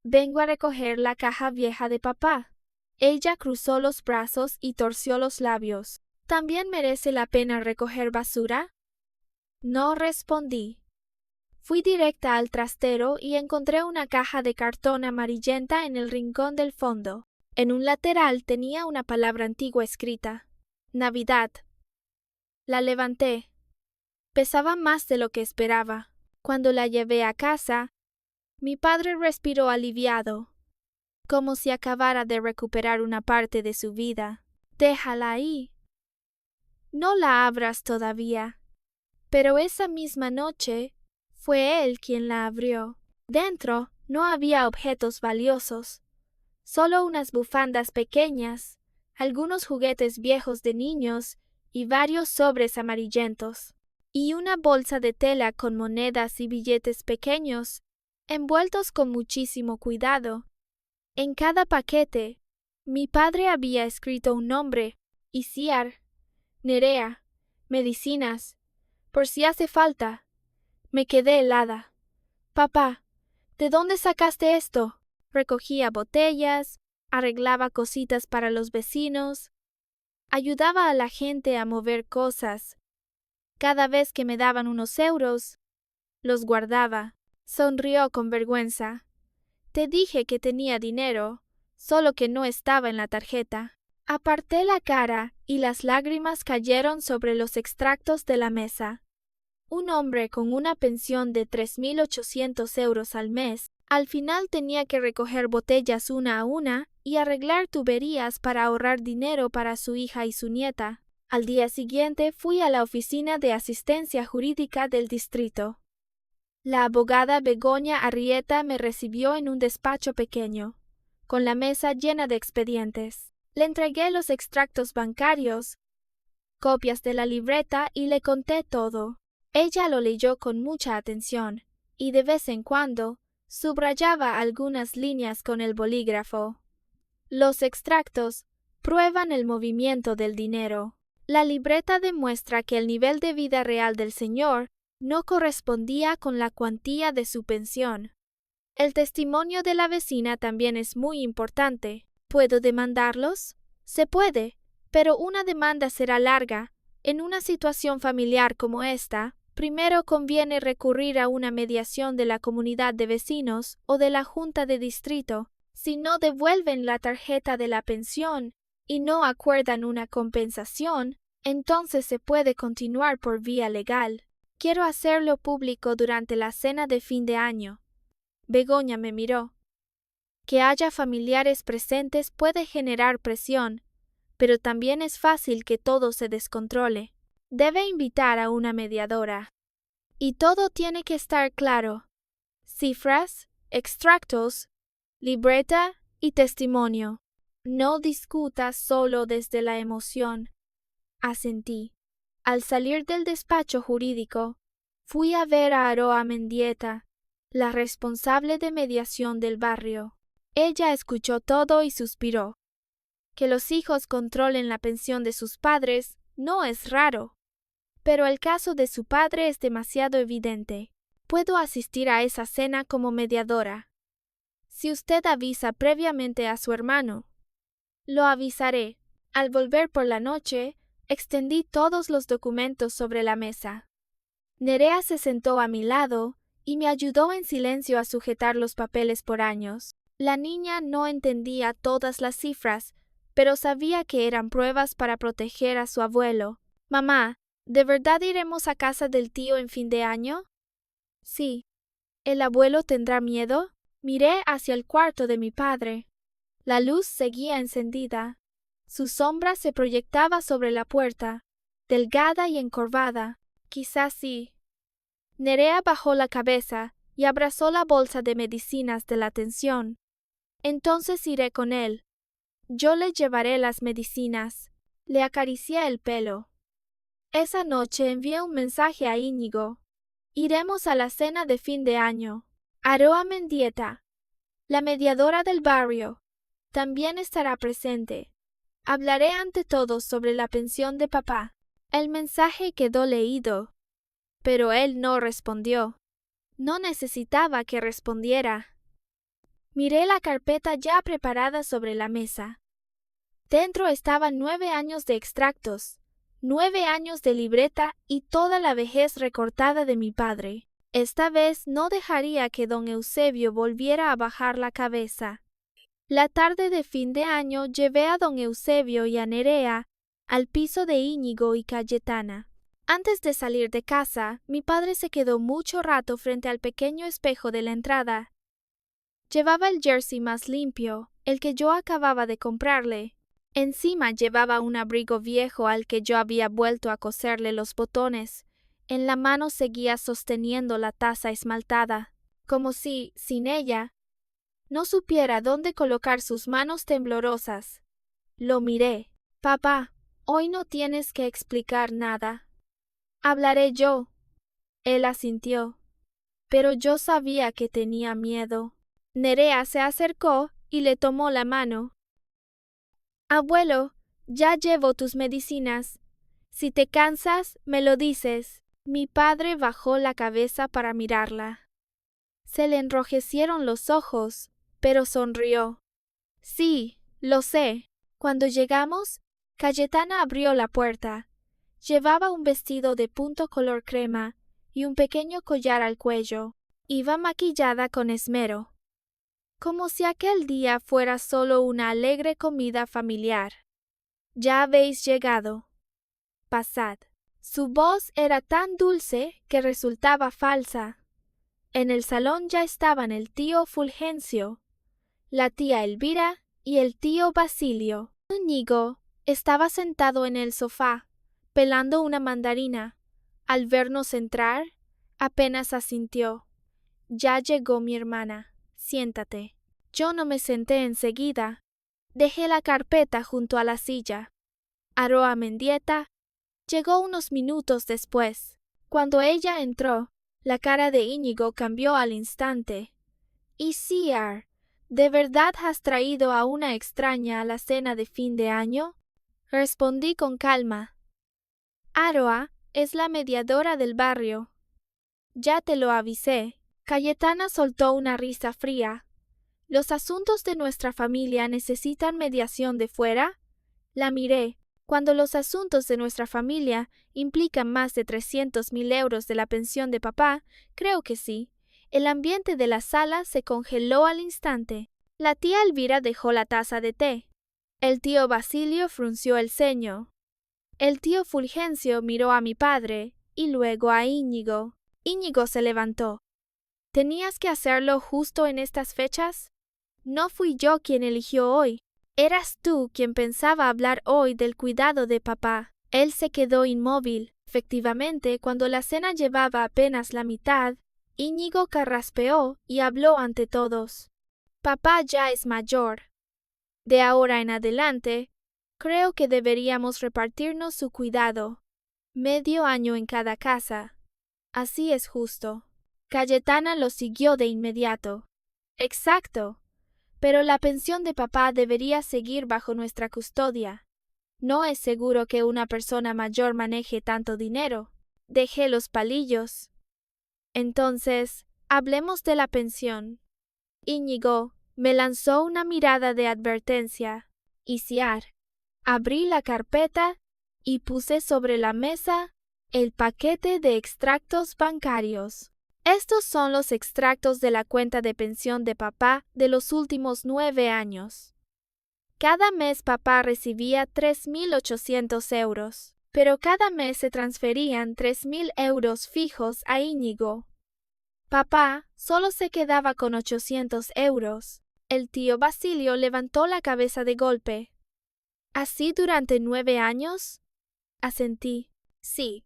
Vengo a recoger la caja vieja de papá. Ella cruzó los brazos y torció los labios. ¿También merece la pena recoger basura? No respondí. Fui directa al trastero y encontré una caja de cartón amarillenta en el rincón del fondo. En un lateral tenía una palabra antigua escrita: Navidad. La levanté. Pesaba más de lo que esperaba. Cuando la llevé a casa, mi padre respiró aliviado, como si acabara de recuperar una parte de su vida. Déjala ahí. No la abras todavía. Pero esa misma noche fue él quien la abrió. Dentro no había objetos valiosos, solo unas bufandas pequeñas, algunos juguetes viejos de niños y varios sobres amarillentos, y una bolsa de tela con monedas y billetes pequeños, envueltos con muchísimo cuidado. En cada paquete, mi padre había escrito un nombre: Isiar, Nerea, medicinas, por si hace falta. Me quedé helada. Papá, ¿de dónde sacaste esto? Recogía botellas, arreglaba cositas para los vecinos, ayudaba a la gente a mover cosas. Cada vez que me daban unos euros, los guardaba. Sonrió con vergüenza. Te dije que tenía dinero, solo que no estaba en la tarjeta. Aparté la cara y las lágrimas cayeron sobre los extractos de la mesa. Un hombre con una pensión de 3.800 euros al mes, al final tenía que recoger botellas una a una y arreglar tuberías para ahorrar dinero para su hija y su nieta. Al día siguiente fui a la oficina de asistencia jurídica del distrito. La abogada Begoña Arrieta me recibió en un despacho pequeño, con la mesa llena de expedientes. Le entregué los extractos bancarios, copias de la libreta y le conté todo. Ella lo leyó con mucha atención y de vez en cuando subrayaba algunas líneas con el bolígrafo. Los extractos prueban el movimiento del dinero. La libreta demuestra que el nivel de vida real del señor no correspondía con la cuantía de su pensión. El testimonio de la vecina también es muy importante. ¿Puedo demandarlos? Se puede, pero una demanda será larga. En una situación familiar como esta, primero conviene recurrir a una mediación de la comunidad de vecinos o de la junta de distrito. Si no devuelven la tarjeta de la pensión y no acuerdan una compensación, entonces se puede continuar por vía legal. Quiero hacerlo público durante la cena de fin de año. Begoña me miró. Que haya familiares presentes puede generar presión, pero también es fácil que todo se descontrole. Debe invitar a una mediadora. Y todo tiene que estar claro: cifras, extractos, libreta y testimonio. No discutas solo desde la emoción. Asentí. Al salir del despacho jurídico, fui a ver a Aroa Mendieta, la responsable de mediación del barrio. Ella escuchó todo y suspiró. Que los hijos controlen la pensión de sus padres no es raro, pero el caso de su padre es demasiado evidente. Puedo asistir a esa cena como mediadora. Si usted avisa previamente a su hermano. Lo avisaré. Al volver por la noche, extendí todos los documentos sobre la mesa. Nerea se sentó a mi lado y me ayudó en silencio a sujetar los papeles por años. La niña no entendía todas las cifras, pero sabía que eran pruebas para proteger a su abuelo. Mamá, ¿de verdad iremos a casa del tío en fin de año? Sí. ¿El abuelo tendrá miedo? Miré hacia el cuarto de mi padre. La luz seguía encendida. Su sombra se proyectaba sobre la puerta, delgada y encorvada. quizás sí. Nerea bajó la cabeza y abrazó la bolsa de medicinas de la tensión. Entonces iré con él. Yo le llevaré las medicinas. Le acaricié el pelo. Esa noche envié un mensaje a Íñigo. Iremos a la cena de fin de año. Aroa Mendieta, la mediadora del barrio, también estará presente. Hablaré ante todos sobre la pensión de papá. El mensaje quedó leído, pero él no respondió. No necesitaba que respondiera. Miré la carpeta ya preparada sobre la mesa. Dentro estaban 9 años de extractos, 9 años de libreta y toda la vejez recortada de mi padre. Esta vez no dejaría que don Eusebio volviera a bajar la cabeza. La tarde de fin de año llevé a don Eusebio y a Nerea al piso de Íñigo y Cayetana. Antes de salir de casa, mi padre se quedó mucho rato frente al pequeño espejo de la entrada. Llevaba el jersey más limpio, el que yo acababa de comprarle. Encima llevaba un abrigo viejo al que yo había vuelto a coserle los botones. En la mano seguía sosteniendo la taza esmaltada, como si, sin ella, no supiera dónde colocar sus manos temblorosas. Lo miré. Papá, hoy no tienes que explicar nada. Hablaré yo. Él asintió. Pero yo sabía que tenía miedo. Nerea se acercó y le tomó la mano. Abuelo, ya llevo tus medicinas. Si te cansas, me lo dices. Mi padre bajó la cabeza para mirarla. Se le enrojecieron los ojos, pero sonrió. Sí, lo sé. Cuando llegamos, Cayetana abrió la puerta. Llevaba un vestido de punto color crema y un pequeño collar al cuello. Iba maquillada con esmero, como si aquel día fuera solo una alegre comida familiar. Ya habéis llegado. Pasad. Su voz era tan dulce que resultaba falsa. En el salón ya estaban el tío Fulgencio, la tía Elvira y el tío Basilio. Íñigo estaba sentado en el sofá, pelando una mandarina. Al vernos entrar, apenas asintió. Ya llegó mi hermana. Siéntate. Yo no me senté enseguida. Dejé la carpeta junto a la silla. Aroa Mendieta llegó unos minutos después. Cuando ella entró, la cara de Íñigo cambió al instante. Isiar, ¿de verdad has traído a una extraña a la cena de fin de año? Respondí con calma. Aroa es la mediadora del barrio. Ya te lo avisé. Cayetana soltó una risa fría. ¿Los asuntos de nuestra familia necesitan mediación de fuera? La miré. Cuando los asuntos de nuestra familia implican más de 300.000 euros de la pensión de papá, creo que sí. El ambiente de la sala se congeló al instante. La tía Elvira dejó la taza de té. El tío Basilio frunció el ceño. El tío Fulgencio miró a mi padre y luego a Íñigo. Íñigo se levantó. ¿Tenías que hacerlo justo en estas fechas? No fui yo quien eligió hoy. Eras tú quien pensaba hablar hoy del cuidado de papá. Él se quedó inmóvil. Efectivamente, cuando la cena llevaba apenas la mitad, Íñigo carraspeó y habló ante todos. Papá ya es mayor. De ahora en adelante, creo que deberíamos repartirnos su cuidado. Medio año en cada casa. Así es justo. Cayetana lo siguió de inmediato. Exacto. Pero la pensión de papá debería seguir bajo nuestra custodia. No es seguro que una persona mayor maneje tanto dinero. Dejé los palillos. Entonces, hablemos de la pensión. Íñigo me lanzó una mirada de advertencia. Isiar. Abrí la carpeta y puse sobre la mesa el paquete de extractos bancarios. Estos son los extractos de la cuenta de pensión de papá de los últimos 9 años. Cada mes papá recibía 3.800 euros, pero cada mes se transferían 3.000 euros fijos a Íñigo. Papá solo se quedaba con 800 euros. El tío Basilio levantó la cabeza de golpe. ¿Así durante 9 años? Asentí. Sí,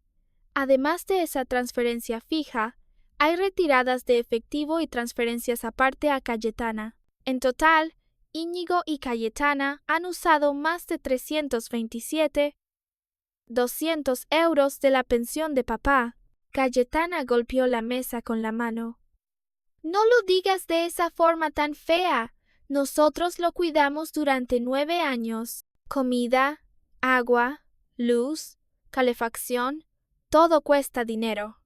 Además de esa transferencia fija, hay retiradas de efectivo y transferencias aparte a Cayetana. En total, Íñigo y Cayetana han usado más de 200 euros de la pensión de papá. Cayetana golpeó la mesa con la mano. No lo digas de esa forma tan fea. Nosotros lo cuidamos durante 9 años. Comida, agua, luz, calefacción, todo cuesta dinero.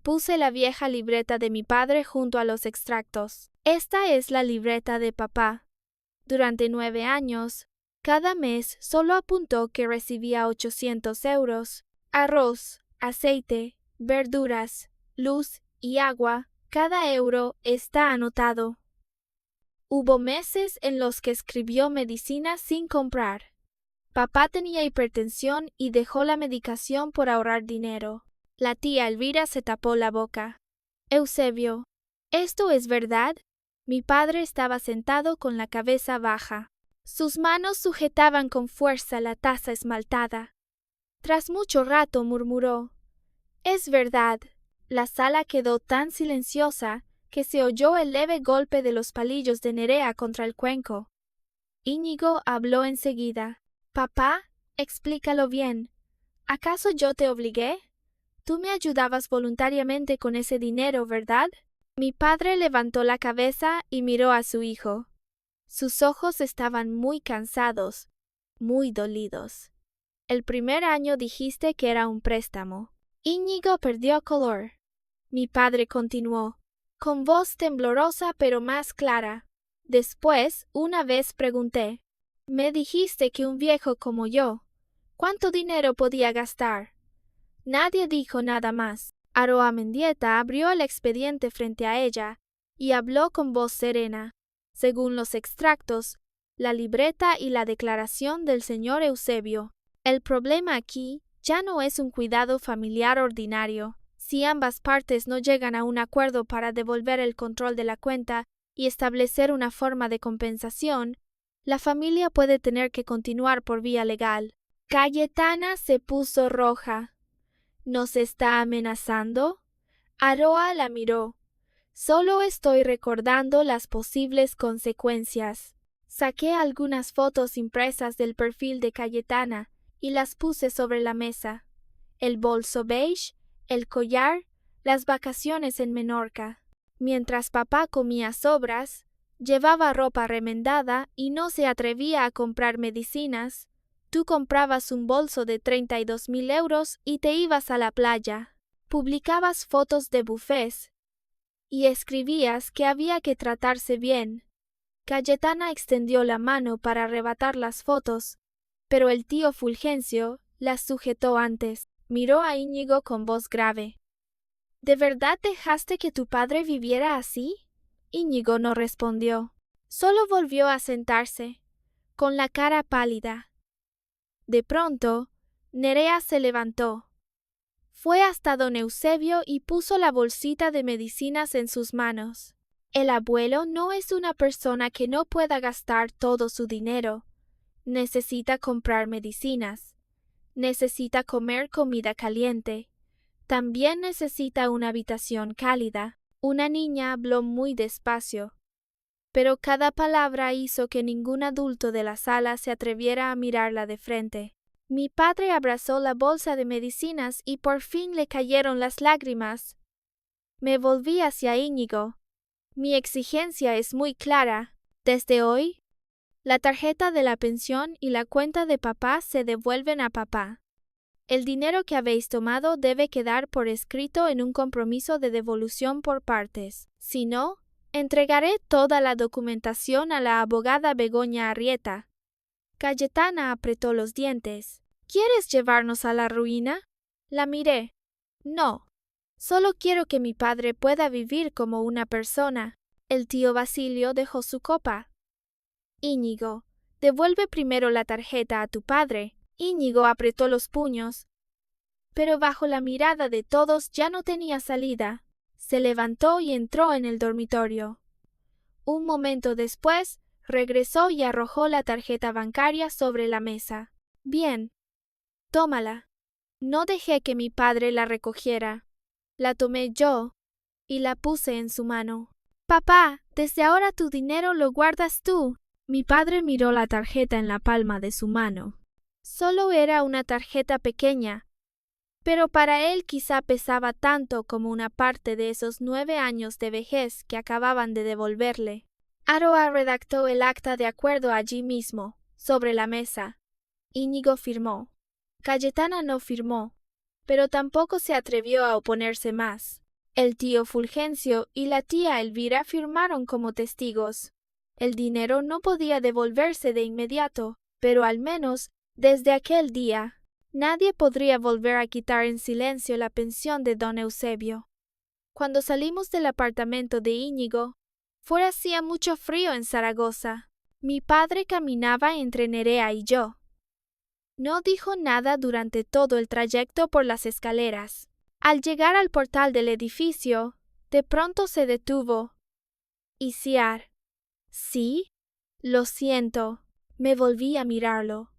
Puse la vieja libreta de mi padre junto a los extractos. Esta es la libreta de papá. Durante 9 años, cada mes solo apuntó que recibía 800 euros. Arroz, aceite, verduras, luz y agua, cada euro está anotado. Hubo meses en los que escribió medicina sin comprar. Papá tenía hipertensión y dejó la medicación por ahorrar dinero. La tía Elvira se tapó la boca. Eusebio, ¿esto es verdad? Mi padre estaba sentado con la cabeza baja. Sus manos sujetaban con fuerza la taza esmaltada. Tras mucho rato murmuró: «Es verdad». La sala quedó tan silenciosa que se oyó el leve golpe de los palillos de Nerea contra el cuenco. Íñigo habló enseguida. «Papá, explícalo bien. ¿Acaso yo te obligué? Tú me ayudabas voluntariamente con ese dinero, ¿verdad?» Mi padre levantó la cabeza y miró a su hijo. Sus ojos estaban muy cansados, muy dolidos. «El primer año dijiste que era un préstamo». Íñigo perdió color. Mi padre continuó, con voz temblorosa pero más clara. Después, una vez pregunté: «Me dijiste que un viejo como yo, ¿cuánto dinero podía gastar?» Nadie dijo nada más. Aroa Mendieta abrió el expediente frente a ella y habló con voz serena. Según los extractos, la libreta y la declaración del señor Eusebio, el problema aquí ya no es un cuidado familiar ordinario. Si ambas partes no llegan a un acuerdo para devolver el control de la cuenta y establecer una forma de compensación, la familia puede tener que continuar por vía legal. Cayetana se puso roja. ¿Nos está amenazando? Aroa la miró. Solo estoy recordando las posibles consecuencias. Saqué algunas fotos impresas del perfil de Cayetana y las puse sobre la mesa. El bolso beige, el collar, las vacaciones en Menorca. Mientras papá comía sobras, llevaba ropa remendada y no se atrevía a comprar medicinas, tú comprabas un bolso de 32.000 euros y te ibas a la playa. Publicabas fotos de buffets y escribías que había que tratarse bien. Cayetana extendió la mano para arrebatar las fotos, pero el tío Fulgencio las sujetó antes. Miró a Íñigo con voz grave. ¿De verdad dejaste que tu padre viviera así? Íñigo no respondió. Solo volvió a sentarse, con la cara pálida. De pronto, Nerea se levantó. Fue hasta don Eusebio y puso la bolsita de medicinas en sus manos. El abuelo no es una persona que no pueda gastar todo su dinero. Necesita comprar medicinas. Necesita comer comida caliente. También necesita una habitación cálida. Una niña habló muy despacio, pero cada palabra hizo que ningún adulto de la sala se atreviera a mirarla de frente. Mi padre abrazó la bolsa de medicinas y por fin le cayeron las lágrimas. Me volví hacia Íñigo. Mi exigencia es muy clara. Desde hoy, la tarjeta de la pensión y la cuenta de papá se devuelven a papá. El dinero que habéis tomado debe quedar por escrito en un compromiso de devolución por partes. Si no, entregaré toda la documentación a la abogada Begoña Arrieta. Cayetana apretó los dientes. ¿Quieres llevarnos a la ruina? La miré. No. Solo quiero que mi padre pueda vivir como una persona. El tío Basilio dejó su copa. Íñigo, devuelve primero la tarjeta a tu padre. Íñigo apretó los puños. Pero bajo la mirada de todos ya no tenía salida. Se levantó y entró en el dormitorio. Un momento después, regresó y arrojó la tarjeta bancaria sobre la mesa. Bien. Tómala. No dejé que mi padre la recogiera. La tomé yo y la puse en su mano. Papá, desde ahora tu dinero lo guardas tú. Mi padre miró la tarjeta en la palma de su mano. Solo era una tarjeta pequeña, pero para él quizá pesaba tanto como una parte de esos 9 años de vejez que acababan de devolverle. Aroa redactó el acta de acuerdo allí mismo, sobre la mesa. Íñigo firmó. Cayetana no firmó, pero tampoco se atrevió a oponerse más. El tío Fulgencio y la tía Elvira firmaron como testigos. El dinero no podía devolverse de inmediato, pero al menos, desde aquel día, nadie podría volver a quitar en silencio la pensión de don Eusebio. Cuando salimos del apartamento de Íñigo, fuera hacía mucho frío en Zaragoza. Mi padre caminaba entre Nerea y yo. No dijo nada durante todo el trayecto por las escaleras. Al llegar al portal del edificio, de pronto se detuvo. Isiar. ¿Sí? Lo siento. Me volví a mirarlo.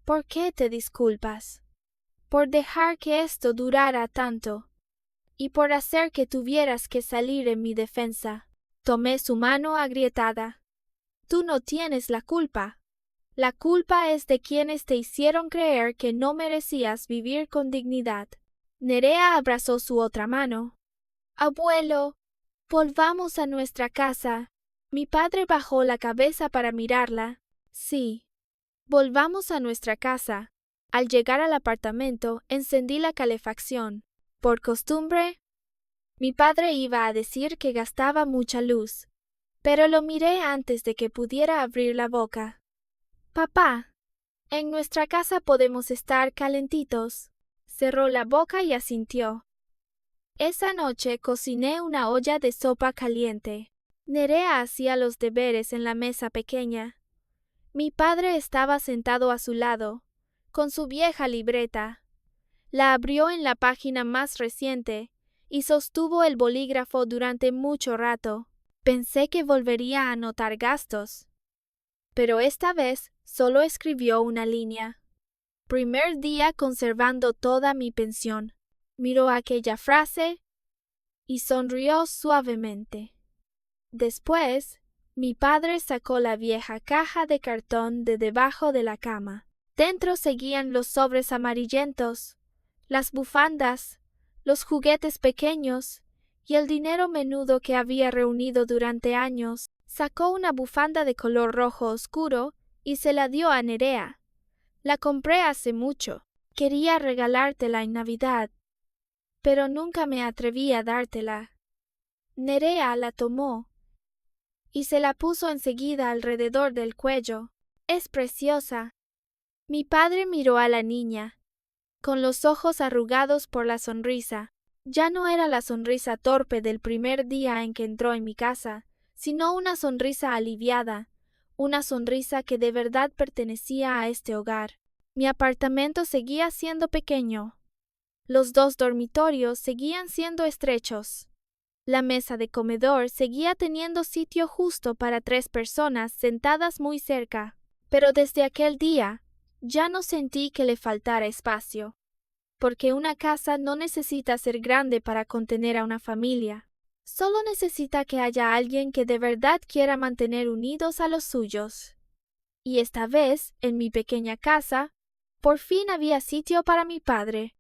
¿Por qué te disculpas? Por dejar que esto durara tanto, y por hacer que tuvieras que salir en mi defensa. Tomé su mano agrietada. Tú no tienes la culpa. La culpa es de quienes te hicieron creer que no merecías vivir con dignidad. Nerea abrazó su otra mano. Abuelo, volvamos a nuestra casa. Mi padre bajó la cabeza para mirarla. Sí, volvamos a nuestra casa. Al llegar al apartamento, encendí la calefacción. Por costumbre, mi padre iba a decir que gastaba mucha luz, pero lo miré antes de que pudiera abrir la boca. Papá, en nuestra casa podemos estar calentitos. Cerró la boca y asintió. Esa noche cociné una olla de sopa caliente. Nerea hacía los deberes en la mesa pequeña. Mi padre estaba sentado a su lado, con su vieja libreta. La abrió en la página más reciente y sostuvo el bolígrafo durante mucho rato. Pensé que volvería a anotar gastos, pero esta vez solo escribió una línea. Primer día conservando toda mi pensión. Miró aquella frase y sonrió suavemente. Después, mi padre sacó la vieja caja de cartón de debajo de la cama. Dentro seguían los sobres amarillentos, las bufandas, los juguetes pequeños y el dinero menudo que había reunido durante años. Sacó una bufanda de color rojo oscuro y se la dio a Nerea. La compré hace mucho. Quería regalártela en Navidad, pero nunca me atreví a dártela. Nerea la tomó y se la puso enseguida alrededor del cuello. Es preciosa. Mi padre miró a la niña, con los ojos arrugados por la sonrisa. Ya no era la sonrisa torpe del primer día en que entró en mi casa, sino una sonrisa aliviada, una sonrisa que de verdad pertenecía a este hogar. Mi apartamento seguía siendo pequeño. Los 2 dormitorios seguían siendo estrechos. La mesa de comedor seguía teniendo sitio justo para 3 personas sentadas muy cerca. Pero desde aquel día ya no sentí que le faltara espacio, porque una casa no necesita ser grande para contener a una familia. Solo necesita que haya alguien que de verdad quiera mantener unidos a los suyos. Y esta vez, en mi pequeña casa, por fin había sitio para mi padre.